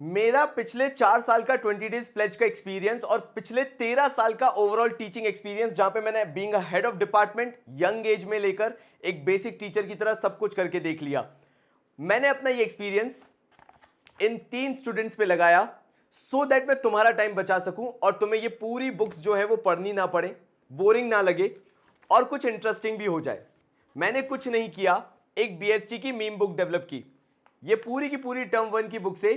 मेरा पिछले 4 साल का 20 डेज प्लेज का एक्सपीरियंस और पिछले 13 साल का ओवरऑल टीचिंग एक्सपीरियंस, जहां पे मैंने being a head of department young age में लेकर एक बेसिक टीचर की तरह सब कुछ करके देख लिया। मैंने अपना ये एक्सपीरियंस इन 3 स्टूडेंट्स पे लगाया सो दैट मैं तुम्हारा टाइम बचा सकूं और तुम्हें ये पूरी बुक्स जो है वो पढ़नी ना पड़े, बोरिंग ना लगे और कुछ इंटरेस्टिंग भी हो जाए। मैंने कुछ नहीं किया, एक बीएसटी की मीम बुक डेवलप की। ये पूरी की पूरी टर्म 1 की बुक से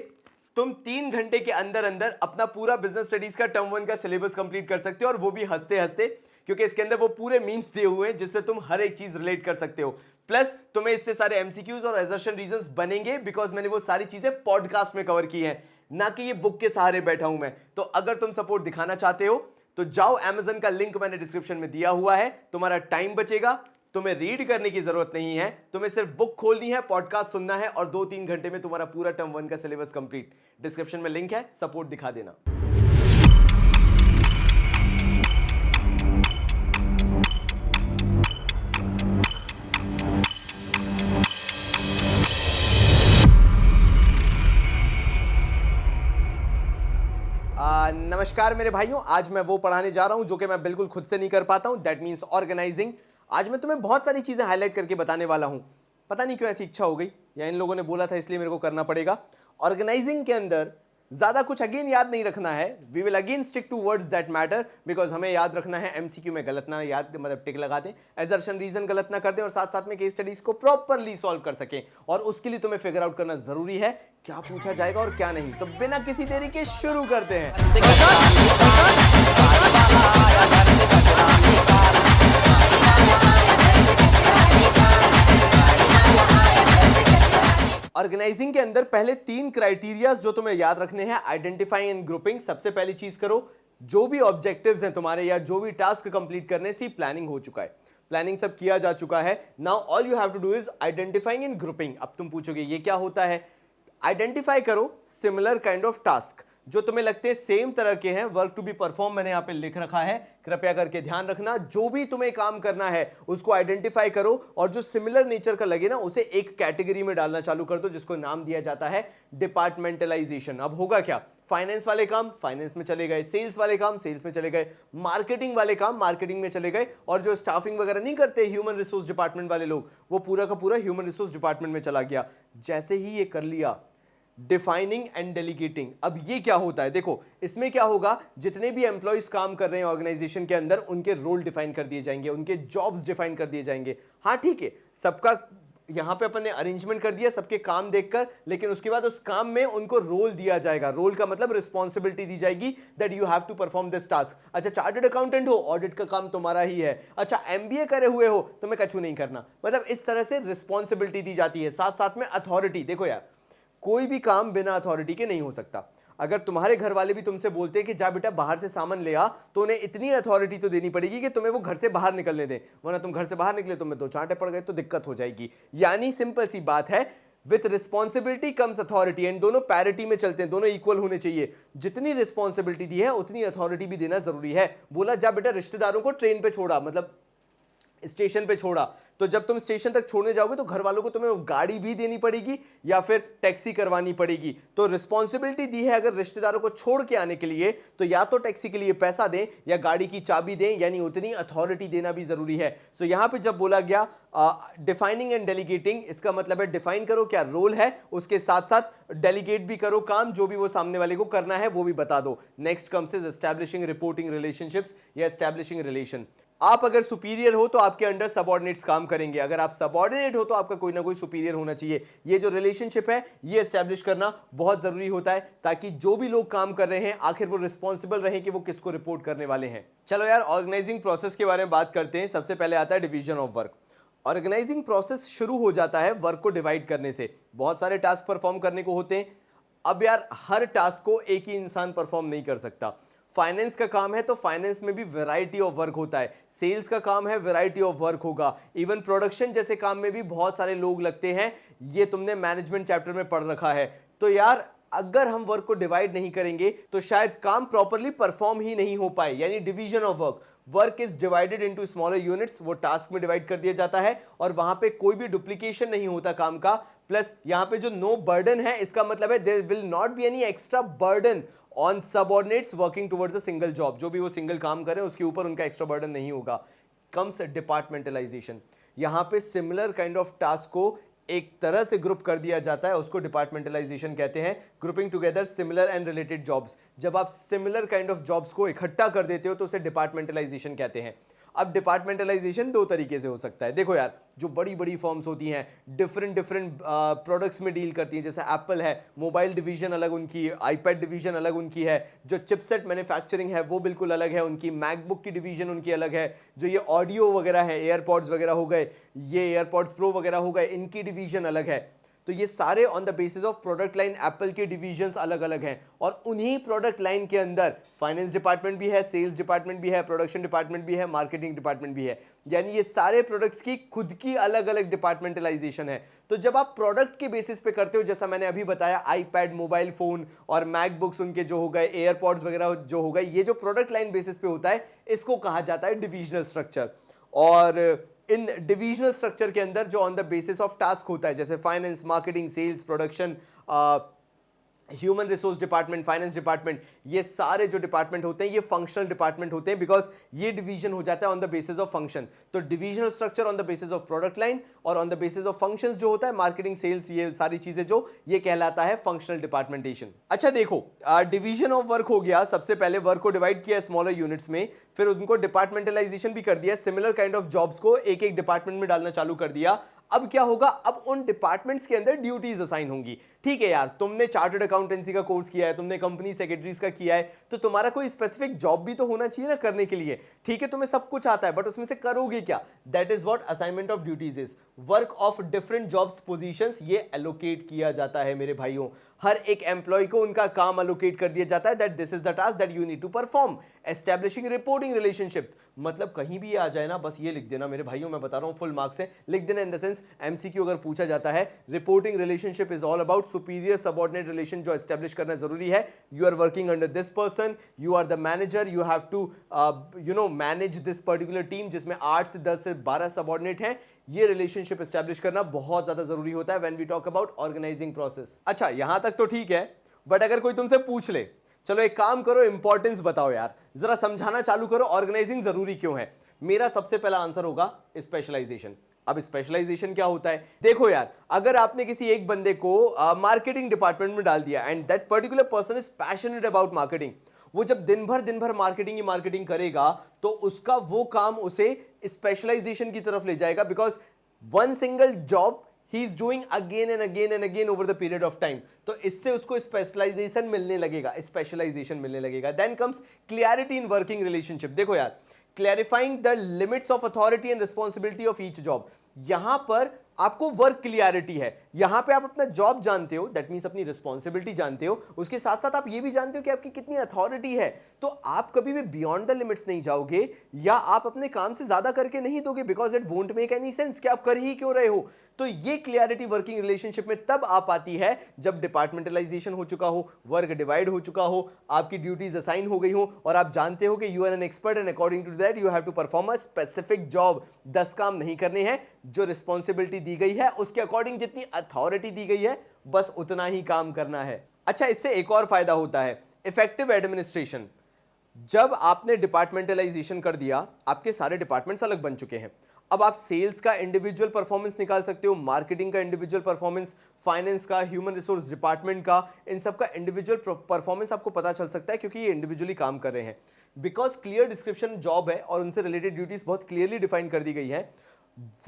तुम 3 घंटे के अंदर अंदर अपना पूरा बिजनेस स्टडीज का टर्म 1 का सिलेबस कंप्लीट कर सकते हो, और वो भी हंसते हंसते, क्योंकि इसके अंदर वो पूरे मीम्स दिए हुए हैं जिससे तुम हर एक चीज रिलेट कर सकते हो। प्लस तुम्हें इससे सारे एमसीक्यूज और असर्शन रीजंस बनेंगे, बिकॉज मैंने वो सारी चीजें पॉडकास्ट में कवर की है, ना कि ये बुक के सहारे बैठा हूं मैं। तो अगर तुम सपोर्ट दिखाना चाहते हो तो जाओ, अमेजन का लिंक मैंने डिस्क्रिप्शन में दिया हुआ है। तुम्हारा टाइम बचेगा, तुम्हें रीड करने की जरूरत नहीं है, तुम्हें सिर्फ बुक खोलनी है, पॉडकास्ट सुनना है और 2-3 घंटे में तुम्हारा पूरा टर्म 1 का सिलेबस कंप्लीट। डिस्क्रिप्शन में लिंक है, सपोर्ट दिखा देना। नमस्कार मेरे भाइयों, आज मैं वो पढ़ाने जा रहा हूं जो कि मैं बिल्कुल खुद से नहीं कर पाता हूं, दैट मीन्स ऑर्गेनाइजिंग। आज मैं तुम्हें बहुत सारी चीजें हाईलाइट करके बताने वाला हूं। पता नहीं क्यों ऐसी इच्छा हो गई, या इन लोगों ने बोला था इसलिए मेरे को करना पड़ेगा। ऑर्गेनाइजिंग के अंदर ज्यादा कुछ अगेन याद नहीं रखना है। We will again stick to words that matter, because हमें याद रखना है एमसीक्यू में गलत ना याद मतलब टिक लगा दें, एजर्शन रीजन गलत ना कर दें, और साथ साथ में केस स्टडीज को प्रॉपरली सॉल्व कर सकें। और उसके लिए तुम्हें फिगर आउट करना जरूरी है क्या पूछा जाएगा और क्या नहीं। तो बिना किसी देरी के शुरू करते हैं। ऑर्गेनाइजिंग के अंदर पहले 3 क्राइटेरियाज जो तुम्हें याद रखने हैं, आइडेंटिफाइंग एंड ग्रुपिंग। सबसे पहली चीज करो, जो भी ऑब्जेक्टिव्स हैं तुम्हारे या जो भी टास्क कंप्लीट करने से प्लानिंग हो चुका है, प्लानिंग सब किया जा चुका है। Now all you have to do is identifying and grouping. अब तुम पूछोगे ये क्या होता है? आइडेंटिफाई करो सिमिलर काइंड ऑफ टास्क जो तुम्हें लगते हैं सेम तरह के हैं, वर्क टू बी परफॉर्म मैंने यहां पे लिख रखा है, कृपया करके ध्यान रखना। जो भी तुम्हें काम करना है उसको आइडेंटिफाई करो और जो सिमिलर नेचर का लगे ना उसे एक कैटेगरी में डालना चालू कर दो, जिसको नाम दिया जाता है डिपार्टमेंटलाइजेशन। अब होगा क्या? फाइनेंस वाले काम फाइनेंस में चले गए, सेल्स वाले काम सेल्स में चले गए, मार्केटिंग वाले काम मार्केटिंग में चले गए, और जो स्टाफिंग वगैरह नहीं करते ह्यूमन रिसोर्स डिपार्टमेंट वाले लोग, वो पूरा का पूरा ह्यूमन रिसोर्स डिपार्टमेंट में चला गया। जैसे ही ये कर लिया, डिफाइनिंग एंड डेलीगेटिंग। अब ये क्या होता है? देखो इसमें क्या होगा, जितने भी एम्प्लॉइज काम कर रहे हैं ऑर्गेनाइजेशन के अंदर, उनके रोल डिफाइन कर दिए जाएंगे, उनके जॉब्स डिफाइन कर दिए जाएंगे। हाँ ठीक है, सबका यहां पे अपन ने अरेंजमेंट कर दिया सबके काम देखकर, लेकिन उसके बाद उस काम में उनको रोल दिया जाएगा। रोल का मतलब रिस्पॉन्सिबिलिटी दी जाएगी that you have to perform this task. अच्छा चार्टर्ड अकाउंटेंट हो, ऑडिट का काम तुम्हारा ही है। अच्छा एमबीए करे हुए हो, तुम्हें कछु नहीं करना। मतलब इस तरह से रिस्पॉन्सिबिलिटी दी जाती है, साथ साथ में अथॉरिटी। देखो यार, कोई भी काम बिना अथॉरिटी के नहीं हो सकता। अगर तुम्हारे घर वाले भी तुमसे बोलते हैं कि जा बेटा बाहर से सामान ले आ, तो उन्हें इतनी अथॉरिटी तो देनी पड़ेगी कि तुम्हें वो घर से बाहर निकलने दें, वरना तुम घर से बाहर निकले तुम्हें 2 चांटे पड़ गए तो दिक्कत हो जाएगी। यानी सिंपल सी बात है, with responsibility comes authority, and दोनों पैरिटी में चलते हैं, दोनों इक्वल होने चाहिए। जितनी रिस्पॉन्सिबिलिटी दी है उतनी अथॉरिटी भी देना जरूरी है। बोला जा बेटा रिश्तेदारों को ट्रेन पे छोड़ा, मतलब स्टेशन पे छोड़ा, तो जब तुम स्टेशन तक छोड़ने जाओगे तो घर वालों को तुम्हें गाड़ी भी देनी पड़ेगी या फिर टैक्सी करवानी पड़ेगी। तो रिस्पॉन्सिबिलिटी दी है अगर रिश्तेदारों को छोड़ के आने के लिए, तो या तो टैक्सी के लिए पैसा दें या गाड़ी की चाबी दें, यानी उतनी अथॉरिटी देना भी जरूरी है। सो यहां पे जब बोला गया डिफाइनिंग एंड डेलीगेटिंग, इसका मतलब है डिफाइन करो क्या रोल है, उसके साथ साथ डेलीगेट भी करो काम, जो भी वो सामने वाले को करना है वो भी बता दो। Next comes is establishing reporting relationships या एस्टैब्लिशिंग रिलेशन। आप अगर सुपीरियर हो तो आपके अंडर सबऑर्डिनेट्स काम करेंगे, अगर आप सबऑर्डिनेट हो तो आपका कोई ना कोई सुपीरियर होना चाहिए। ये जो रिलेशनशिप है ये एस्टैब्लिश करना बहुत जरूरी होता है, ताकि जो भी लोग काम कर रहे हैं आखिर वो रिस्पॉन्सिबल रहे कि वो किसको रिपोर्ट करने वाले हैं। चलो यार, ऑर्गेनाइजिंग प्रोसेस के बारे में बात करते हैं। सबसे पहले आता है division of work. Organising process शुरू हो जाता है वर्क को डिवाइड करने से। बहुत सारे टास्क परफॉर्म करने को होते हैं। अब यार हर टास्क को एक ही इंसान परफॉर्म नहीं कर सकता। फाइनेंस का काम है तो फाइनेंस में भी वैरायटी ऑफ वर्क होता है, सेल्स का काम है वैरायटी ऑफ वर्क होगा, इवन प्रोडक्शन जैसे काम में भी बहुत सारे लोग लगते हैं। ये तुमने मैनेजमेंट चैप्टर में पढ़ रखा है। तो यार अगर हम वर्क को डिवाइड नहीं करेंगे तो शायद काम प्रॉपरली परफॉर्म ही नहीं हो पाए, यानी division of work. Work is divided into smaller units, वो टास्क में डिवाइड कर दिया जाता है और वहां पे कोई भी डुप्लीकेशन नहीं होता काम का। प्लस यहां पे जो नो बर्डन है इसका मतलब है there will not be any extra burden on subordinates working towards a single job. जो भी वो सिंगल काम करें उसके ऊपर उनका एक्स्ट्रा बर्डन नहीं होगा। कम्स डिपार्टमेंटलाइजेशन, यहां पे सिमिलर काइंड ऑफ टास्क को एक तरह से ग्रुप कर दिया जाता है, उसको डिपार्टमेंटलाइजेशन कहते हैं। Grouping together similar and related jobs, जब आप सिमिलर काइंड ऑफ जॉब्स को इकट्ठा कर देते हो तो उसे डिपार्टमेंटलाइजेशन कहते हैं। अब डिपार्टमेंटलाइजेशन दो तरीके से हो सकता है। देखो यार, जो बड़ी बड़ी फर्म्स होती हैं डिफरेंट डिफरेंट प्रोडक्ट्स में डील करती हैं, जैसे एप्पल है, मोबाइल डिवीजन अलग उनकी है, आईपैड डिवीजन अलग उनकी है, जो चिपसेट मैन्युफैक्चरिंग है वो बिल्कुल अलग है उनकी, मैकबुक की डिवीजन उनकी अलग है, जो ये ऑडियो वगैरह है, एयरपॉड्स वगैरह हो गए, ये एयरपॉड्स प्रो वगैरह हो गए, इनकी डिवीजन अलग है। तो ये सारे on the basis of product line Apple के डिवीजंस अलग अलग हैं, और उन्हीं प्रोडक्ट लाइन के अंदर फाइनेंस डिपार्टमेंट भी है, सेल्स डिपार्टमेंट भी है, प्रोडक्शन डिपार्टमेंट भी है, मार्केटिंग डिपार्टमेंट भी है। यानी ये सारे प्रोडक्ट्स की खुद की अलग अलग डिपार्टमेंटलाइजेशन है। तो जब आप प्रोडक्ट के बेसिस पे करते हो, जैसा मैंने अभी बताया आईपैड, मोबाइल फोन और मैकबुक्स उनके जो हो गए, एयरपॉड्स वगैरह जो हो गए, ये जो प्रोडक्ट लाइन बेसिस पे होता है इसको कहा जाता है डिविजनल स्ट्रक्चर। और इन डिविजनल स्ट्रक्चर के अंदर जो on the basis of task होता है, जैसे finance, marketing, sales, production, human resource department, finance department, ये सारे जो डिपार्टमेंट होते हैं ये फंक्शनल डिपार्टमेंट होते हैं, बिकॉज ये डिवीजन हो जाता है on the basis of function. तो divisional structure on the basis of product line और on the basis of functions जो होता है मार्केटिंग, सेल्स, ये सारी चीजें जो ये कहलाता है फंक्शनल डिपार्टमेंटेशन। अच्छा देखो, डिवीजन ऑफ वर्क हो गया, सबसे पहले वर्क को डिवाइड किया स्मॉलर यूनिट्स में, फिर उनको डिपार्टमेंटलाइजेशन भी कर दिया, सिमिलर काइंड ऑफ जॉब्स को एक एक डिपार्टमेंट में डालना चालू कर दिया। अब क्या होगा, अब उन डिपार्टमेंट्स के अंदर ड्यूटीज असाइन होंगी। ठीक है यार, तुमने चार्टर्ड अकाउंटेंसी का कोर्स किया है, तुमने कंपनी सेक्रेटरीज का किया है, तो तुम्हारा कोई स्पेसिफिक जॉब भी तो होना चाहिए ना करने के लिए। ठीक है, तुम्हें सब कुछ आता है, बट उसमें से करोगे क्या? That is what assignment of duties is. Work of different jobs positions ये एलोकेट किया जाता है मेरे भाइयों। हर एक एम्प्लॉय को उनका काम एलोकेट कर दिया जाता है, that this is the task that you need to perform. Establishing reporting relationship, मतलब कहीं भी आ जाए ना, बस ये लिख देना मेरे भाइयों, मैं बता रहा हूं फुल मार्क्स है, लिख देना इन द सेंस एमसीक्यू अगर पूछा जाता है, reporting relationship is all about superior subordinate relation जो एस्टैब्लिश करना जरूरी है। You are working under this person, you are the manager, you have to manage this particular team जिसमें 8 से 10 से 12 सबऑर्डिनेट हैं। ये रिलेशनशिप एस्टैब्लिश करना बहुत ज्यादा जरूरी होता है when we talk about organizing process. अच्छा, यहां तक तो ठीक है, बट अगर कोई तुमसे पूछ ले, चलो एक काम करो, इंपॉर्टेंस बताओ यार, जरा समझाना चालू करो, ऑर्गेनाइजिंग जरूरी क्यों है? मेरा सबसे पहला आंसर होगा स्पेशलाइजेशन। अब स्पेशलाइजेशन क्या होता है? देखो यार, अगर आपने किसी एक बंदे को मार्केटिंग डिपार्टमेंट में डाल दिया and that particular person is passionate about marketing, वो जब दिन भर मार्केटिंग ही मार्केटिंग करेगा तो उसका वो काम उसे स्पेशलाइजेशन की तरफ ले जाएगा, because one single job he is doing again and again and again over the period of time। तो इससे उसको स्पेशलाइजेशन मिलने लगेगा, स्पेशलाइजेशन मिलने लगेगा। Then comes clarity in working relationship. देखो यार, clarifying the limits of authority and responsibility of each job, यहां पर आपको वर्क क्लियरिटी है, यहां पे आप अपना जॉब जानते हो, दैट मींस अपनी रिस्पॉन्सिबिलिटी जानते हो, उसके साथ साथ आप ये भी जानते हो कि आपकी कितनी अथॉरिटी है। तो आप कभी भी बियॉन्ड द लिमिट्स नहीं जाओगे, या आप अपने काम से ज्यादा करके नहीं दोगे, because it won't make any sense कि आप कर ही क्यों रहे हो। तो ये क्लियरिटी वर्किंग रिलेशनशिप में तब आ पाती है जब डिपार्टमेंटलाइजेशन हो चुका हो, वर्क डिवाइड हो चुका हो, आपकी ड्यूटीज असाइन हो गई हो, और आप जानते हो कि you are an expert and according to that you have to perform a specific job. 10 काम नहीं करने हैं, जो रिस्पॉन्सिबिलिटी दी गई है उसके अकॉर्डिंग जितनी अथॉरिटी दी गई है बस उतना ही काम करना है। अच्छा, इससे एक और फायदा होता है, इफेक्टिव एडमिनिस्ट्रेशन। जब आपने डिपार्टमेंटलाइजेशन कर दिया, आपके सारे डिपार्टमेंट्स अलग बन चुके हैं। अब आप सेल्स का इंडिविजुअल परफॉर्मेंस निकाल सकते हो, मार्केटिंग का इंडिविजुअल परफॉर्मेंस, फाइनेंस का, ह्यूमन रिसोर्स डिपार्टमेंट का, इन सब का इंडिविजुअल परफॉर्मेंस आपको पता चल सकता है, क्योंकि ये इंडिविजुअली काम कर रहे हैं। बिकॉज क्लियर डिस्क्रिप्शन जॉब है और उनसे रिलेटेड ड्यूटीज बहुत क्लियरली डिफाइन कर दी गई है,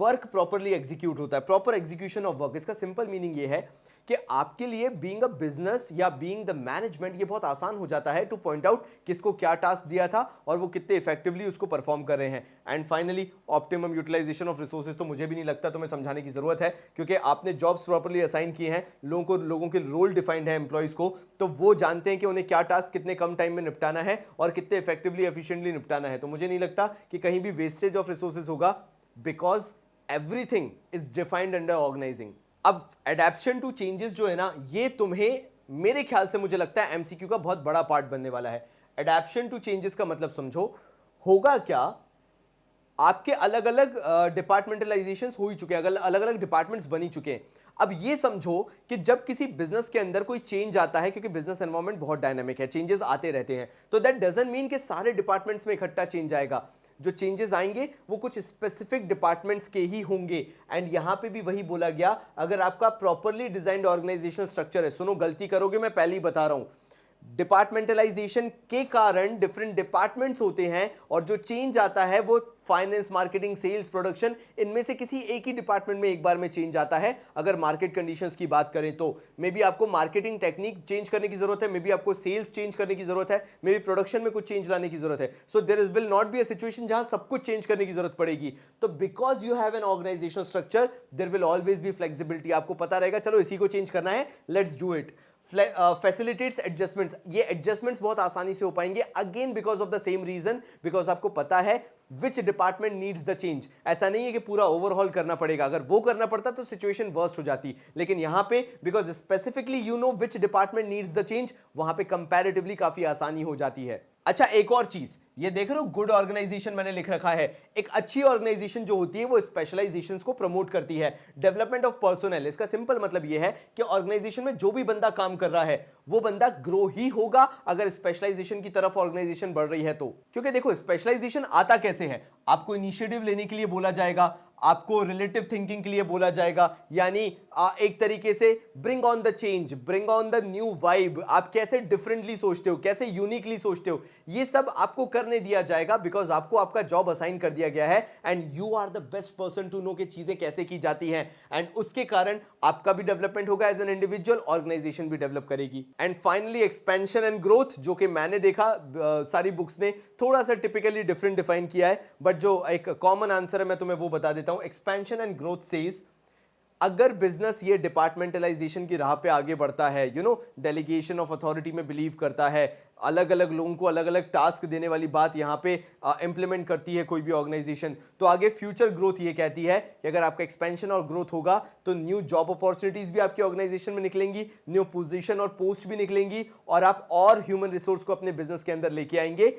वर्क प्रॉपरली एग्जीक्यूट होता है, प्रॉपर एग्जीक्यूशन ऑफ वर्क। इसका सिंपल मीनिंग ये है कि आपके लिए बीइंग अ बिजनेस या बीइंग द मैनेजमेंट ये बहुत आसान हो जाता है टू पॉइंट आउट किसको क्या टास्क दिया था और वो कितने इफेक्टिवली उसको परफॉर्म कर रहे हैं। And finally optimum utilization of resources, तो मुझे भी नहीं लगता तुम्हें समझाने की जरूरत है, क्योंकि आपने जॉब्स प्रॉपरली असाइन किए हैं, लोगों के रोल डिफाइंड है एम्प्लॉइज को, तो वो जानते हैं कि उन्हें क्या टास्क कितने कम टाइम में निपटाना है और कितने इफेक्टिवली एफिशिएंटली निपटाना है। तो मुझे नहीं लगता कि कहीं भी वेस्टेज ऑफ रिसोर्सेज होगा, because everything is defined under organizing. अब एडेप्शन टू चेंजेस जो है ना, ये तुम्हें मेरे ख्याल से मुझे लगता है एमसीक्यू का बहुत बड़ा पार्ट बनने वाला है। एडेप्शन टू चेंजेस का मतलब समझो, होगा क्या, आपके अलग अलग डिपार्टमेंटलाइजेशंस हो ही चुके हैं, अलग अलग डिपार्टमेंट्स बनी चुके हैं। अब ये समझो कि जब किसी बिजनेस के अंदर कोई चेंज आता है, क्योंकि बिजनेस एनवायरनमेंट बहुत डायनामिक है, चेंजेस आते रहते हैं, तो दैट डजंट मीन कि सारे डिपार्टमेंट्स में इकट्ठा चेंज आएगा। जो चेंजेस आएंगे वो कुछ स्पेसिफिक डिपार्टमेंट्स के ही होंगे। एंड यहां पे भी वही बोला गया, अगर आपका प्रॉपरली डिजाइंड ऑर्गेनाइजेशनल स्ट्रक्चर है, सुनो गलती करोगे मैं पहले ही बता रहा हूं, डिपार्टमेंटलाइजेशन के कारण डिफरेंट डिपार्टमेंट्स होते हैं और जो चेंज आता है वो फाइनेंस, मार्केटिंग, सेल्स, प्रोडक्शन, इनमें से किसी एक ही डिपार्टमेंट में एक बार में चेंज आता है। अगर मार्केट कंडीशंस की बात करें तो मे बी आपको मार्केटिंग टेक्निक चेंज करने की जरूरत है, मे बी आपको सेल्स चेंज करने की जरूरत है, मे बी प्रोडक्शन में कुछ चेंज लाने की जरूरत है। So there will not be a situation जहां सब कुछ चेंज करने की जरूरत पड़ेगी। तो because you have an organizational structure, there will always be flexibility. आपको पता रहेगा चलो इसी को चेंज करना है, let's do it. Facilitates adjustments, ये एडजस्टमेंट्स बहुत आसानी से हो पाएंगे, again because of the same reason, because आपको पता है which department needs the change. ऐसा नहीं है कि पूरा ओवरहॉल करना पड़ेगा, अगर वो करना पड़ता तो सिचुएशन वर्स्ट हो जाती, लेकिन यहां पे because specifically you know which department needs the change, वहां पे कंपैरेटिवली काफी आसानी हो जाती है। अच्छा, एक और चीज, ये देख रहे हो गुड ऑर्गेनाइजेशन मैंने लिख रखा है। एक अच्छी ऑर्गेनाइजेशन जो होती है वो स्पेशलाइजेशंस को प्रमोट करती है। डेवलपमेंट ऑफ पर्सनल, इसका सिंपल मतलब ये है कि ऑर्गेनाइजेशन में जो भी बंदा काम कर रहा है वो बंदा ग्रो ही होगा अगर स्पेशलाइजेशन की तरफ ऑर्गेनाइजेशन बढ़ रही है तो। क्योंकि देखो स्पेशलाइजेशन आता कैसे है, आपको इनिशिएटिव लेने के लिए बोला जाएगा, आपको रिलेटिव थिंकिंग के लिए बोला जाएगा, यानी एक तरीके से bring on the change, bring on the new vibe. आप कैसे डिफरेंटली सोचते हो, कैसे यूनिकली सोचते हो, ये सब आपको करने दिया जाएगा, बिकॉज आपको आपका जॉब असाइन कर दिया गया है and you are the best person to know कि चीजें कैसे की जाती हैं। एंड उसके कारण आपका भी डेवलपमेंट होगा एज एन इंडिविजुअल, ऑर्गेनाइजेशन भी डेवलप करेगी। And finally expansion and growth, जो कि मैंने देखा सारी बुक्स ने थोड़ा सा टिपिकली डिफरेंट डिफाइन किया है, बट जो एक कॉमन आंसर है मैं तुम्हें वो बता देता हूं। एक्सपेंशन एंड ग्रोथ सेज, अगर बिजनेस ये डिपार्टमेंटलाइजेशन की राह पे आगे बढ़ता है, you know delegation of authority में बिलीव करता है, अलग अलग लोगों को अलग अलग टास्क देने वाली बात यहां पे इंप्लीमेंट करती है कोई भी ऑर्गेनाइजेशन, तो आगे फ्यूचर ग्रोथ ये कहती है कि अगर आपका एक्सपेंशन और ग्रोथ होगा तो न्यू जॉब अपॉर्चुनिटीज भी आपकी ऑर्गेनाइजेशन में निकलेंगी, न्यू पोजीशन और पोस्ट भी निकलेंगी, और आप और ह्यूमन रिसोर्स को अपने बिजनेस के अंदर लेके आएंगे।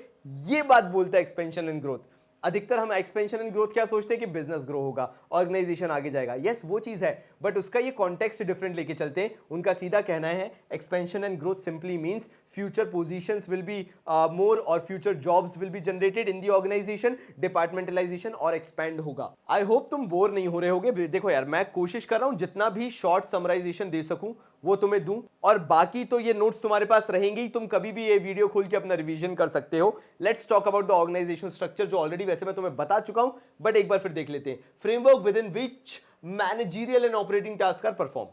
ये बात बोलता है एक्सपेंशन एंड ग्रोथ। अधिकतर हम एक्सपेंशन एंड ग्रोथ क्या सोचते हैं कि बिजनेस ग्रो होगा, ऑर्गेनाइजेशन आगे जाएगा, यस वो चीज है, बट उसका ये कॉन्टेक्स्ट डिफरेंट लेके चलते हैं। उनका सीधा कहना है expansion and growth simply means future positions will be more और future jobs will be generated in the organisation, departmentalisation और एक्सपेंड होगा। आई होप तुम बोर नहीं हो रहे होगे। देखो यार, मैं कोशिश कर रहा हूं जितना भी शॉर्ट समराइजेशन दे सकूं वो तुम्हें दूं, और बाकी तो ये नोट्स तुम्हारे पास रहेंगे ही, तुम कभी भी ये वीडियो खोल के अपना रिवीजन कर सकते हो। Let's talk about the organizational structure, जो ऑलरेडी वैसे मैं तुम्हें बता चुका हूं, बट एक बार फिर देख लेते हैं। Framework within which managerial and operating task are perform.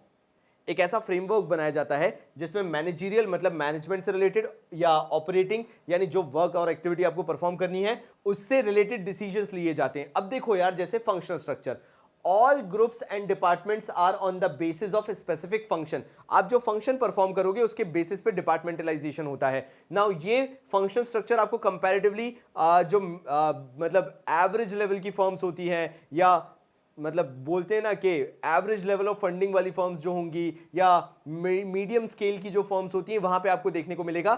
एक ऐसा फ्रेमवर्क बनाया जाता है जिसमें मैनेजरियल मतलब मैनेजमेंट से रिलेटेड, या ऑपरेटिंग यानी जो वर्क और एक्टिविटी आपको परफॉर्म करनी है उससे रिलेटेड डिसीजंस लिए जाते हैं। अब देखो यार, जैसे functional structure, all groups and departments are on the basis of specific function. आप जो फंक्शन परफॉर्म करोगे उसके बेसिस पे डिपार्टमेंटलाइजेशन होता है। नाउ ये फंक्शन स्ट्रक्चर आपको कंपैरेटिवली जो मतलब एवरेज लेवल की फर्म्स होती हैं, या मतलब बोलते हैं ना कि एवरेज लेवल ऑफ फंडिंग वाली फर्म्स जो होंगी, या मीडियम स्केल की जो फर्म्स होती हैं, वहां पे आपको देखने को मिलेगा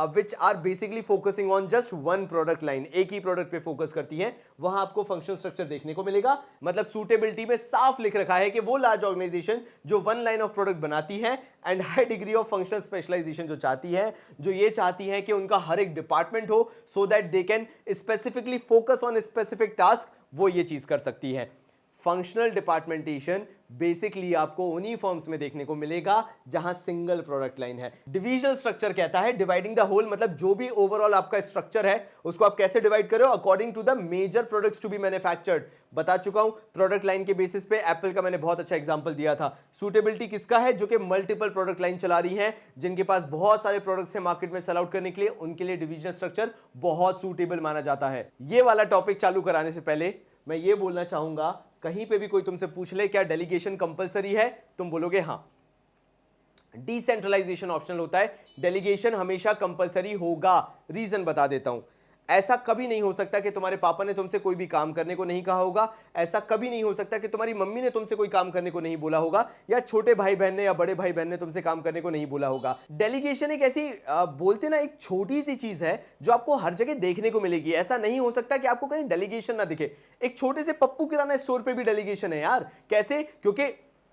which are basically focusing on just one product line, एक ही प्रोडक्ट पे फोकस करती हैं, वहां आपको फंक्शनल स्ट्रक्चर देखने को मिलेगा। मतलब सूटेबिलिटी में साफ लिख रखा है कि वो लार्ज ऑर्गेनाइजेशन जो वन लाइन ऑफ प्रोडक्ट बनाती है and high degree of functional specialization जो चाहती है, जो ये चाहती है कि उनका हर एक डिपार्टमेंट हो so that they can specifically focus on specific task, वो ये चीज कर सकती है। फंक्शनल डिपार्टमेंटेशन बेसिकली आपको उन्हीं फर्म्स में देखने को मिलेगा जहां सिंगल प्रोडक्ट लाइन है। डिविजनल स्ट्रक्चर कहता है डिवाइडिंग द होल, मतलब जो भी ओवरऑल आपका स्ट्रक्चर है उसको आप कैसे डिवाइड कर रहे हो, according to the major products to be manufactured. बता चुका हूं प्रोडक्ट लाइन के बेसिस पे, एप्पल का मैंने बहुत अच्छा एग्जांपल दिया था। सूटेबिलिटी किसका है, जो कि मल्टीपल प्रोडक्ट लाइन चला रही हैं, जिनके पास बहुत सारे प्रोडक्ट्स हैं मार्केट में सेल आउट करने के लिए, उनके लिए डिविजनल स्ट्रक्चर बहुत सूटेबल माना जाता है। ये वाला टॉपिक चालू कराने से पहले मैं ये बोलना चाहूंगा, कहीं पे भी कोई तुमसे पूछ ले क्या डेलीगेशन कंपलसरी है, तुम बोलोगे हां। डिसेंट्रलाइजेशन ऑप्शनल होता है, डेलीगेशन हमेशा कंपलसरी होगा। रीजन बता देता हूं, ऐसा कभी नहीं हो सकता कि तुम्हारे पापा ने तुमसे कोई भी काम करने को नहीं कहा होगा, ऐसा कभी नहीं हो सकता कि तुम्हारी मम्मी ने तुमसे कोई काम करने को नहीं बोला होगा, या छोटे भाई बहन ने या बड़े भाई बहन ने तुमसे काम करने को नहीं बोला होगा। डेलीगेशन एक ऐसी बोलते ना एक छोटी सी चीज है जो आपको हर जगह देखने को मिलेगी। ऐसा नहीं हो सकता कि आपको कहीं डेलीगेशन ना दिखे। एक छोटे से पप्पू किराना स्टोर पे भी डेलीगेशन है यार। कैसे? क्योंकि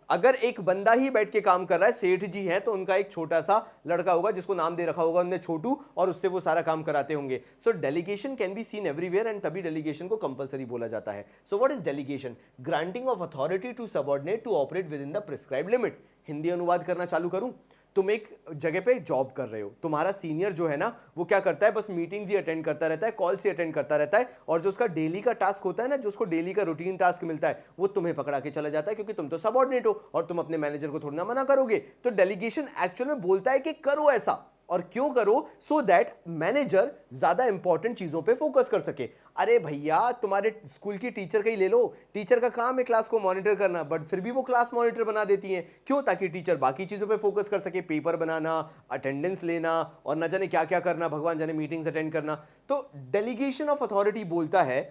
अगर एक बंदा ही बैठ के काम कर रहा है, सेठ जी है, तो उनका एक छोटा सा लड़का होगा जिसको नाम दे रखा होगा उन्होंने छोटू, और उससे वो सारा काम कराते होंगे। So delegation can be seen everywhere, and तभी डेलीगेशन को कंपलसरी बोला जाता है। So what is delegation? Granting of authority to subordinate to operate within the prescribed limit. Hindi अनुवाद करना चालू करूं? तुम एक जगह पे जॉब कर रहे हो, तुम्हारा सीनियर जो है ना वो क्या करता है, बस मीटिंग्स ही अटेंड करता रहता है, कॉल्स ही अटेंड करता रहता है, और जो उसका डेली का टास्क होता है ना, जो उसको डेली का रूटीन टास्क मिलता है, वो तुम्हें पकड़ा के चला जाता है, क्योंकि तुम तो सबऑर्डिनेट हो और तुम अपने मैनेजर को थोड़ी ना मना करोगे। तो डेलीगेशन एक्चुअल में बोलता है कि करो ऐसा, और क्यों करो? सो दैट मैनेजर ज्यादा इंपॉर्टेंट चीजों पे फोकस कर सके। अरे भैया, तुम्हारे स्कूल की टीचर का ही ले लो, टीचर का काम है क्लास को मॉनिटर करना, बट फिर भी वो क्लास मॉनिटर बना देती हैं। क्यों? ताकि टीचर बाकी चीजों पे फोकस कर सके, पेपर बनाना, अटेंडेंस लेना, और न जाने क्या क्या करना, भगवान जाने मीटिंग्स अटेंड करना। तो डेलीगेशन ऑफ अथॉरिटी बोलता है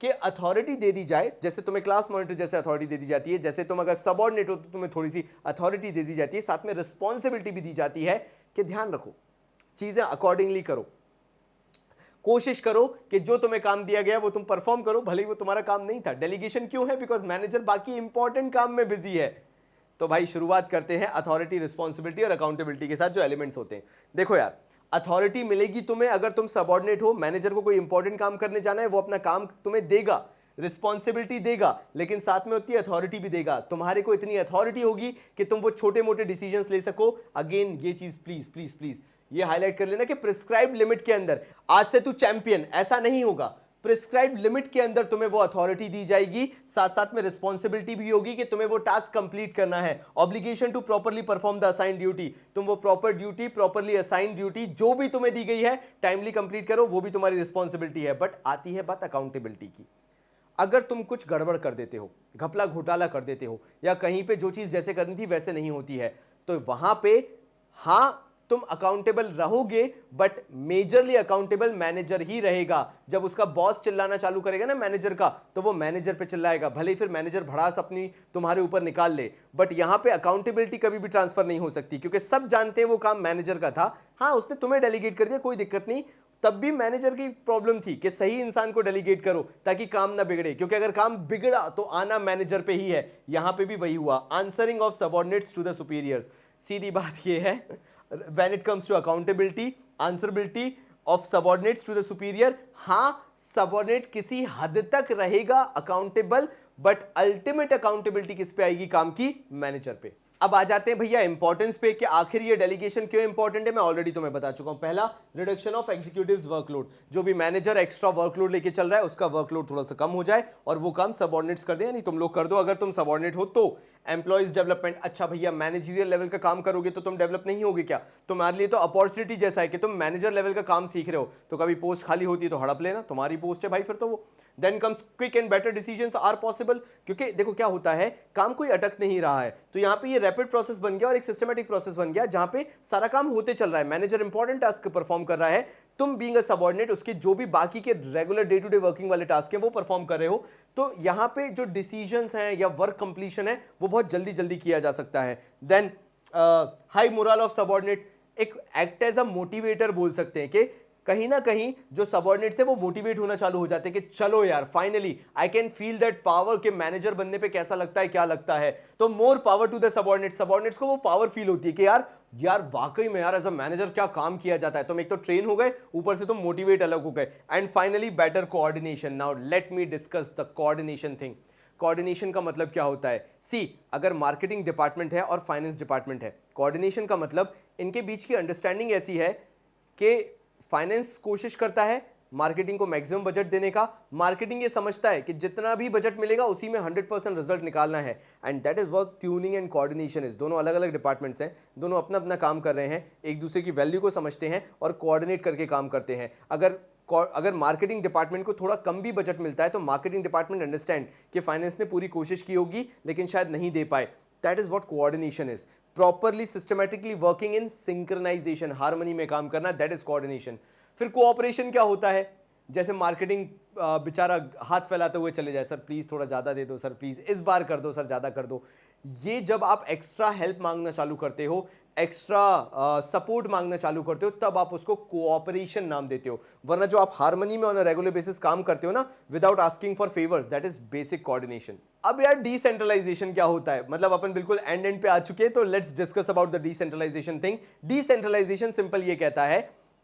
कि अथॉरिटी दे दी जाए, जैसे तुम्हें क्लास मॉनिटर जैसे अथॉरिटी दे दी जाती है, जैसे तुम अगर सबऑर्डिनेट हो तो तुम्हें थोड़ी सी अथॉरिटी दे दी जाती है, साथ में रिस्पॉन्सिबिलिटी भी दी जाती है कि ध्यान रखो, चीजें अकॉर्डिंगली करो, कोशिश करो कि जो तुम्हें काम दिया गया वो तुम परफॉर्म करो, भले ही वो तुम्हारा काम नहीं था। डेलीगेशन क्यों है? बिकॉज मैनेजर बाकी इंपॉर्टेंट काम में बिजी है। तो भाई शुरुआत करते हैं अथॉरिटी, रिस्पॉन्सिबिलिटी और अकाउंटेबिलिटी के साथ जो एलिमेंट्स होते हैं। देखो यार, अथॉरिटी मिलेगी तुम्हें अगर तुम सबऑर्डिनेट हो, मैनेजर को कोई इंपॉर्टेंट काम करने जाना है, वो अपना काम तुम्हें देगा, रिस्पॉन्सिबिलिटी देगा, लेकिन साथ में उतनी अथॉरिटी भी देगा। तुम्हारे को इतनी अथॉरिटी होगी कि तुम वो छोटे मोटे डिसीजंस ले सको। अगेन ये चीज प्लीज प्लीज प्लीज ये हाईलाइट कर लेना कि प्रिस्क्राइब्ड लिमिट के अंदर, आज से तू चैंपियन, ऐसा नहीं होगा। प्रिस्क्राइब्ड लिमिट के अंदर तुम्हें वो अथॉरिटी दी जाएगी, साथ साथ में रिस्पॉन्सिबिलिटी भी होगी कि तुम्हें वो टास्क कंप्लीट करना है। Obligation to properly perform the assign duty, तुम वो proper duty, properly assign duty जो भी तुम्हें दी गई है टाइमली कंप्लीट करो, वो भी तुम्हारी रिस्पॉन्सिबिलिटी है। बट आती है बात अकाउंटेबिलिटी की। अगर तुम कुछ गड़बड़ कर देते हो, घपला घोटाला कर देते हो, या कहीं पे जो चीज जैसे करनी थी वैसे नहीं होती है, तो वहां पे हाँ तुम अकाउंटेबल रहोगे, बट मेजरली अकाउंटेबल मैनेजर ही रहेगा। जब उसका बॉस चिल्लाना चालू करेगा ना मैनेजर का, तो वो मैनेजर पे चिल्लाएगा, भले ही फिर मैनेजर भड़ास अपनी तुम्हारे ऊपर निकाल ले, बट यहां पे अकाउंटेबिलिटी कभी भी ट्रांसफर नहीं हो सकती, क्योंकि सब जानते हैं वो काम मैनेजर का था। हाँ, उसने तुम्हें डेलीगेट कर दिया, कोई दिक्कत नहीं, तब भी मैनेजर की प्रॉब्लम थी कि सही इंसान को डेलीगेट करो ताकि काम ना बिगड़े, क्योंकि अगर काम बिगड़ा तो आना मैनेजर पे ही है। यहां पे भी वही हुआ, answering of subordinates to the superiors. सीधी बात ये है, when it comes to accountability, answerability of subordinates to the superior, हाँ सबऑर्डिनेट किसी हद तक रहेगा अकाउंटेबल, बट अल्टीमेट अकाउंटेबिलिटी किस पे आएगी? काम की मैनेजर पे। अब आ जाते हैं भैया इंपॉर्टेंस पे कि आखिर ये डेलीगेशन क्यों इंपॉर्टेंट है। मैं ऑलरेडी तुम्हें बता चुका हूं। पहला, रिडक्शन ऑफ एग्जीक्यूटिव्स वर्कलोड, जो भी मैनेजर एक्स्ट्रा वर्कलोड लेके चल रहा है उसका वर्कलोड थोड़ा सा कम हो जाए और वो काम सबऑर्डिनेट्स कर दे, यानी तुम लोग कर दो अगर तुम सबऑर्डिनेट हो तो। एम्प्लॉइज डेवलपमेंट, अच्छा भैया मैनेजरियल लेवल का काम करोगे तो तुम डेवलप नहीं होगे क्या? तुम्हारे लिए तो अपॉर्चुनिटी जैसा है कि तुम मैनेजर लेवल का काम सीख रहे हो, तो कभी पोस्ट खाली होती है तो हड़प लेना, तुम्हारी पोस्ट है भाई फिर तो वो। Then comes quick and better decisions are possible, क्योंकि देखो क्या होता है, काम कोई अटक नहीं रहा है, तो यहां पे ये रैपिड प्रोसेस बन गया और एक सिस्टमैटिक प्रोसेस बन गया जहां पे सारा काम होते चल रहा है। मैनेजर इंपॉर्टेंट टास्क परफॉर्म कर रहा है, तुम बीइंग अ सबऑर्डिनेट उसके जो भी बाकी के regular day to day working वाले टास्क हैं वो परफॉर्म कर रहे हो, तो यहां पे जो डिसीजंस हैं या वर्क कंप्लीशन है वो बहुत जल्दी जल्दी किया जा सकता है। Then high morale of subordinate, एक एक्ट एज अ मोटिवेटर बोल सकते हैं कि कहीं ना कहीं जो सबऑर्डिनेट्स है वो मोटिवेट होना चालू हो जाते हैं कि चलो यार finally I can feel that power के मैनेजर बनने पे कैसा लगता है, क्या लगता है, तो more power to the subordinates. Subordinates को वो पावर फील होती है कि यार वाकई में यार एज अ मैनेजर क्या काम किया जाता है। तुम एक तो ट्रेन हो गए, ऊपर से तुम मोटिवेट अलग हो गए। And finally better coordination. Now let me discuss the coordination thing. Coordination का मतलब क्या होता है? सी, अगर मार्केटिंग डिपार्टमेंट है और फाइनेंस डिपार्टमेंट है, कोऑर्डिनेशन का मतलब इनके बीच की अंडरस्टैंडिंग ऐसी है कि फाइनेंस कोशिश करता है मार्केटिंग को मैक्सिमम बजट देने का, मार्केटिंग ये समझता है कि जितना भी बजट मिलेगा उसी में 100% रिजल्ट निकालना है, and that is work tuning and coordination is. दोनों अलग अलग डिपार्टमेंट्स हैं, दोनों अपना अपना काम कर रहे हैं, एक दूसरे की वैल्यू को समझते हैं और कोऑर्डिनेट करके काम करते हैं। अगर मार्केटिंग डिपार्टमेंट को थोड़ा कम भी बजट मिलता है तो मार्केटिंग डिपार्टमेंट अंडरस्टैंड कि फाइनेंस ने पूरी कोशिश की होगी लेकिन शायद नहीं दे पाए। That is what coordination is. Properly systematically working in synchronization, harmony में काम करना, दैट इज कोऑर्डिनेशन। फिर कोऑपरेशन क्या होता है? जैसे मार्केटिंग बेचारा हाथ फैलाते हुए चले जाए, सर प्लीज थोड़ा ज्यादा दे दो, सर प्लीज इस बार कर दो, सर ज्यादा कर दो। ये जब आप एक्स्ट्रा हेल्प मांगना चालू करते हो, एक्स्ट्रा सपोर्ट मांगना चालू करते हो तब आप उसको कोऑपरेशन नाम देते हो, वरना जो आप हार्मनी में ऑन अ रेगुलर बेसिस काम करते हो ना without asking for favours, that is basic coordination. अब यार डिसेंट्रलाइजेशन क्या होता है, मतलब अपन बिल्कुल एंड पे आ चुके हैं, तो let's discuss about the decentralization thing. Decentralization simple ये कहता है,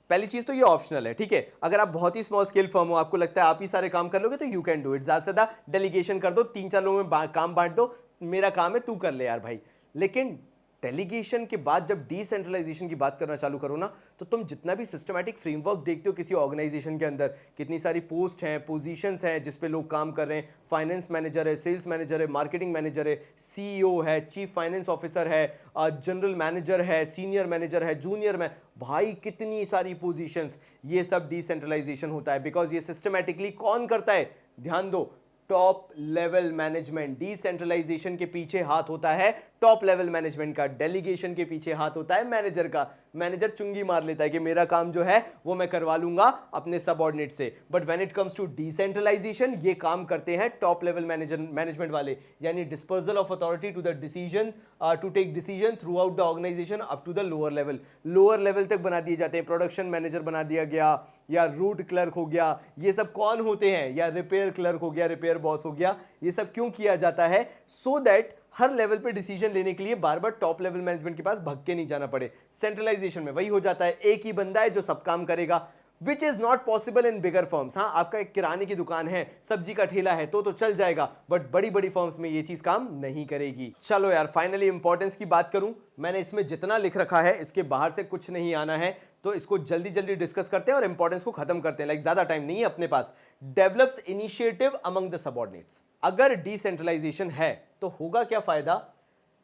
पहली चीज तो ये ऑप्शनल है, ठीक है, अगर आप बहुत ही स्मॉल स्केल फर्म हो, आपको लगता है आप ही सारे काम कर लोगे तो यू कैन डू इट, ज्यादा से ज्यादा डेलीगेशन कर दो, 3-4 लोगों में काम बांट दो, मेरा काम है तू कर ले यार भाई। लेकिन डेलीगेशन के बाद जब डिसेंट्रलाइजेशन की बात करना चालू करो ना, तो तुम जितना भी सिस्टमैटिक फ्रेमवर्क देखते हो किसी ऑर्गेनाइजेशन के अंदर, कितनी सारी पोस्ट हैं, पोजीशंस हैं जिस पे लोग काम कर रहे हैं, फाइनेंस मैनेजर है, सेल्स मैनेजर है, मार्केटिंग मैनेजर है, सीईओ है, चीफ फाइनेंस ऑफिसर है, जनरल मैनेजर है, सीनियर मैनेजर है, जूनियर में, भाई कितनी सारी पोजीशंस, ये सब डिसेंट्रलाइजेशन होता है। बिकॉज ये सिस्टमैटिकली कौन करता है, ध्यान दो, टॉप लेवल मैनेजमेंट। डिसेंट्रलाइजेशन के पीछे हाथ होता है टॉप लेवल मैनेजमेंट का, डेलीगेशन के पीछे हाथ होता है मैनेजर का। मैनेजर चुंगी मार लेता है कि मेरा काम जो है वो मैं करवा लूंगा अपने सबऑर्डिनेट से, but when it comes to decentralization ये काम करते हैं टॉप लेवल मैनेजमेंट वाले, यानी dispersal of authority to the decision, to take decision throughout the organization up to the lower level. Lower level तक बना दिए जाते हैं, प्रोडक्शन मैनेजर बना दिया गया, या रूट क्लर्क हो गया, ये सब कौन होते हैं, या रिपेयर क्लर्क हो गया, रिपेयर बॉस हो गया। ये सब क्यों किया जाता है, सो दैट हर लेवल पे डिसीजन लेने के लिए बार बार टॉप लेवल मैनेजमेंट के पास भग के नहीं जाना पड़े। सेंट्रलाइजेशन में वही हो जाता है, एक ही बंदा है जो सब काम करेगा, which is not possible in bigger firms. हाँ, आपका एक किराने की दुकान है, सब्जी का ठेला है, तो चल जाएगा, बट बड़ी बड़ी फर्म्स में ये चीज काम नहीं करेगी। चलो यार, फाइनली इंपॉर्टेंस की बात करूं, मैंने इसमें जितना लिख रखा है इसके बाहर से कुछ नहीं आना है, तो इसको जल्दी जल्दी डिस्कस करते हैं और इंपॉर्टेंस को खत्म करते हैं, लाइक ज्यादा टाइम नहीं है अपने पास। Develops initiative among the subordinates. अगर डिसेंट्रलाइजेशन है तो होगा क्या फायदा,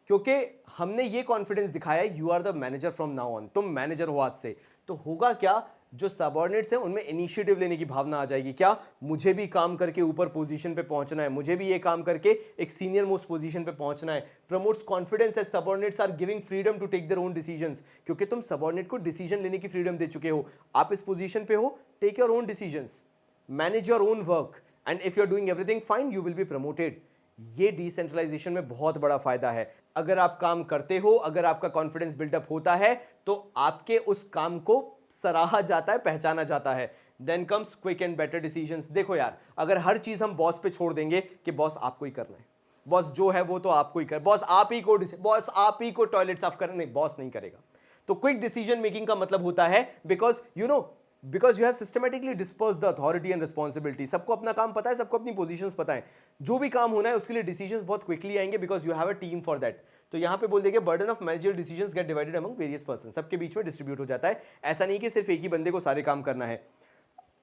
क्योंकि हमने ये कॉन्फिडेंस दिखाया you are the manager from now on, तुम मैनेजर हो आज से, तो होगा क्या, जो सबऑर्डिनेट्स हैं उनमें इनिशिएटिव लेने की भावना आ जाएगी। क्या, मुझे भी काम करके ऊपर पोजीशन पे पहुंचना है, मुझे भी ये काम करके एक सीनियर मोस्ट पोजीशन पे पहुंचना है। Promotes confidence as subordinates are giving freedom to take their own decisions, क्योंकि तुम सबऑर्डिनेट को डिसीजन लेने की फ्रीडम दे चुके हो, आप इस पोजीशन पे हो, take your own decisions, manage your own work, and if you are doing everything fine you will be promoted. ये डिसेंट्रलाइजेशन में बहुत बड़ा फायदा है। अगर आप काम करते हो, अगर आपका कॉन्फिडेंस बिल्डअप होता है, तो आपके उस काम को सराहा जाता है, पहचाना जाता है। Then comes quick and better decisions. देखो यार, अगर हर चीज हम बॉस पे छोड़ देंगे कि बॉस आपको ही करना है, बॉस जो है वो तो आपको ही कर, बॉस आप ही को टॉयलेट साफ करना, नहीं, बॉस नहीं करेगा। तो क्विक डिसीजन मेकिंग का मतलब होता है because you have systematically disperse the authority and responsibility. सबको अपना काम पता है, सबको अपनी पोजीशंस पता है, जो भी काम होना है उसके लिए डिसीजंस बहुत क्विकली आएंगे because you have a team for that. तो यहां पे बोल देंगे burden of managerial decisions gate divided among various person, सबके बीच में डिस्ट्रीब्यूट हो जाता है। ऐसा नहीं कि सिर्फ एक ही बंदे को सारे काम करना है।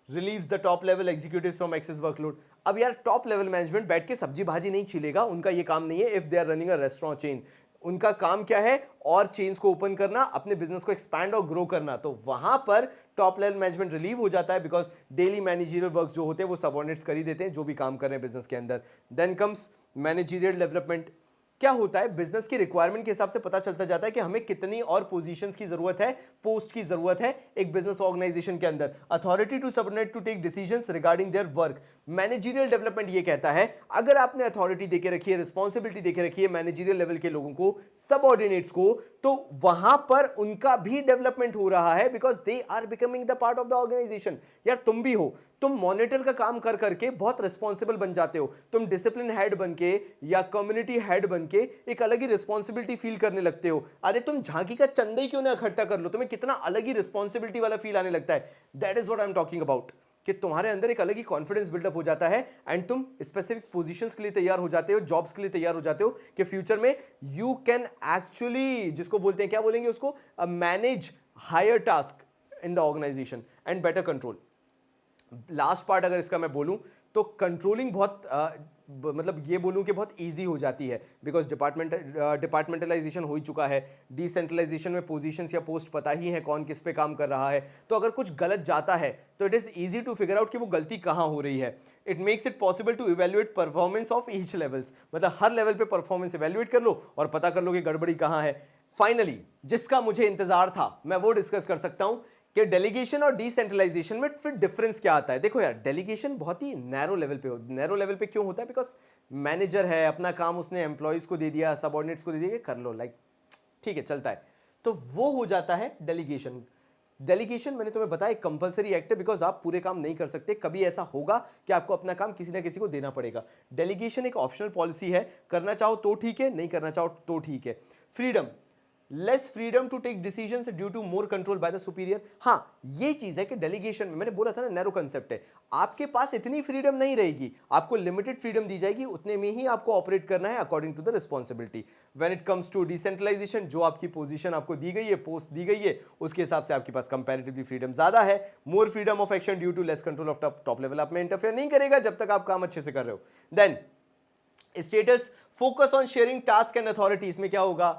Relieves the top level executives from excess workload. अब यार टॉप लेवल मैनेजमेंट बैठ के सब्जी भाजी नहीं छीलेगा, उनका ये काम नहीं है। If they are running a restaurant chain, उनका काम क्या है, और चेन्स को ओपन करना, अपने बिजनेस को एक्सपैंड और ग्रो करना। तो वहां पर टॉप लेवल मैनेजमेंट रिलीव हो जाता है बिकॉज डेली मैनेजरियल वर्क जो होते हैं वो सबऑर्डिनेट्स कर ही देते हैं, जो भी काम कर रहे हैं बिजनेस के अंदर। Then comes managerial development. क्या होता है, बिजनेस की रिक्वायरमेंट के हिसाब से पता चलता जाता है कि हमें कितनी और पोजीशंस की जरूरत है, पोस्ट की जरूरत है एक बिजनेस ऑर्गेनाइजेशन के अंदर। Authority to subordinate to take decisions regarding their work. Managerial development ये कहता है, अगर आपने अथॉरिटी देके रखी है, रिस्पॉन्सिबिलिटी देके रखी है मैनेजरियल लेवल के लोगों को, सबऑर्डिनेट्स को, तो वहां पर उनका भी डेवलपमेंट हो रहा है because they are becoming the part of the organization. यार तुम भी हो, तुम मॉनिटर का काम कर करके बहुत रिस्पॉन्सिबल बन जाते हो, तुम डिसिप्लिन हेड बन के या कम्युनिटी हेड बन के एक अलग ही रिस्पॉन्सिबिलिटी फील करने लगते हो। अरे तुम झांकी का चंदा ही क्यों ना इकट्ठा कर लो, तुम्हें कितना अलग ही रिस्पॉन्सिबिलिटी वाला फील आने लगता है। That is what I am talking about, कि तुम्हारे अंदर एक अलग ही कॉन्फिडेंस बिल्डअप हो जाता है एंड तुम स्पेसिफिक पोजीशंस के लिए तैयार हो जाते हो, जॉब्स के लिए तैयार हो जाते हो कि फ्यूचर में यू कैन एक्चुअली, जिसको बोलते हैं, क्या बोलेंगे उसको, manage higher task in the organization and better control. Last part अगर इसका मैं बोलूं तो कंट्रोलिंग बहुत मतलब ये बोलूं कि बहुत इजी हो जाती है बिकॉज डिपार्टमेंटलाइजेशन हो ही चुका है। डिसेंट्रलाइजेशन में पोजीशंस या पोस्ट पता ही है कौन किस पे काम कर रहा है, तो अगर कुछ गलत जाता है तो it is easy to figure out कि वो गलती कहां हो रही है। It makes it possible to evaluate performance of each levels, मतलब हर लेवल पे परफॉर्मेंस इवेल्युएट कर लो और पता कर लो कि गड़बड़ी कहां है। फाइनली जिसका मुझे इंतजार था मैं वो डिस्कस कर सकता हूं कि डेलीगेशन और डिसेंट्रलाइजेशन में फिर डिफरेंस क्या आता है। देखो यार, डेलीगेशन बहुत ही नैरो लेवल पे नैरो लेवल पे क्यों होता है, बिकॉज मैनेजर है, अपना काम उसने एम्प्लॉयज को दे दिया, सबऑर्डिनेट्स को दे दिया कि कर लो, लाइक ठीक है चलता है। तो वो हो जाता है डेलीगेशन। डेलीगेशन मैंने तुम्हें बताया कंपलसरी एक्ट है, बिकॉज आप पूरे काम नहीं कर सकते, कभी ऐसा होगा कि आपको अपना काम किसी ना किसी को देना पड़ेगा। डेलीगेशन एक ऑप्शनल पॉलिसी है, करना चाहो तो ठीक है, नहीं करना चाहो तो ठीक है। Freedom, less freedom to take decisions due to more control by the superior. हाँ, ये चीज है कि डेलीगेशन में मैंने बोला था ना, नैरो कंसेप्ट है, आपके पास इतनी फ्रीडम नहीं रहेगी, आपको लिमिटेड फ्रीडम दी जाएगी, उतने में ही आपको ऑपरेट करना है according to the responsibility. When it comes to decentralization, जो आपकी पोजीशन आपको दी गई है, पोस्ट दी गई है, उसके हिसाब से आपके पास कंपैरेटिवली फ्रीडम ज्यादा है। More freedom of action due to less control of top level, आप में इंटरफेयर नहीं करेगा जब तक आप काम अच्छे से कर रहे हो। Then status, focus on sharing task and authority. इसमें क्या होगा,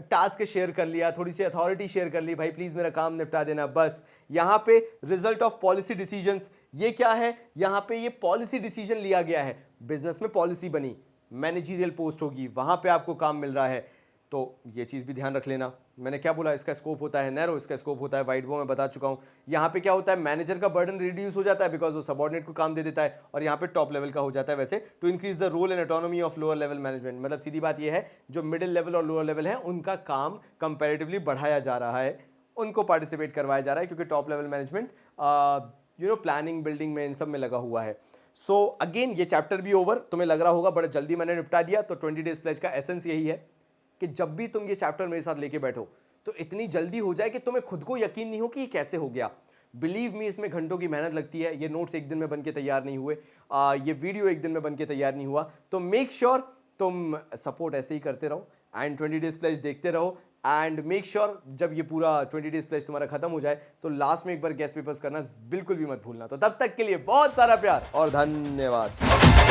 टास्क शेयर कर लिया, थोड़ी सी अथॉरिटी शेयर कर ली, भाई प्लीज मेरा काम निपटा देना बस। यहां पे रिजल्ट ऑफ पॉलिसी डिसीजंस, ये क्या है, यहां पे ये पॉलिसी डिसीजन लिया गया है, बिजनेस में पॉलिसी बनी, मैनेजरियल पोस्ट होगी, वहां पे आपको काम मिल रहा है, तो ये चीज भी ध्यान रख लेना। मैंने क्या बोला, इसका स्कोप होता है नैरो, इसका स्कोप होता है वाइड, वो मैं बता चुका हूं। यहां पे क्या होता है, मैनेजर का बर्डन रिड्यूस हो जाता है बिकॉज वो सबऑर्डिनेट को काम दे देता है, और यहां पे टॉप लेवल का हो जाता है वैसे, to increase the role and autonomy of lower level management. मतलब सीधी बात ये है, जो मिडिल लेवल और लोअर लेवल है उनका काम कंपैरेटिवली बढ़ाया जा रहा है, उनको पार्टिसिपेट करवाया जा रहा है, क्योंकि top level management planning building में इन सब में लगा हुआ है। सो अगेन ये चैप्टर भी ओवर, तुम्हें लग रहा होगा बड़ा जल्दी मैंने निपटा दिया, तो 20 डेज प्लेज का एसेंस यही है कि जब भी तुम ये चैप्टर मेरे साथ लेके बैठो तो इतनी जल्दी हो जाए कि तुम्हें खुद को यकीन नहीं हो कि ये कैसे हो गया। बिलीव मी, इसमें घंटों की मेहनत लगती है, ये नोट्स एक दिन में बन के तैयार नहीं हुए, ये वीडियो एक दिन में बन के तैयार नहीं हुआ। तो मेक श्योर तुम सपोर्ट ऐसे ही करते रहो एंड 20 डेज प्लेज देखते रहो, एंड मेक श्योर जब ये पूरा 20 डेज प्लेज तुम्हारा खत्म हो जाए तो लास्ट में एक बार गेस्ट पेपर्स करना बिल्कुल भी मत भूलना। तो तब तक के लिए बहुत सारा प्यार और धन्यवाद।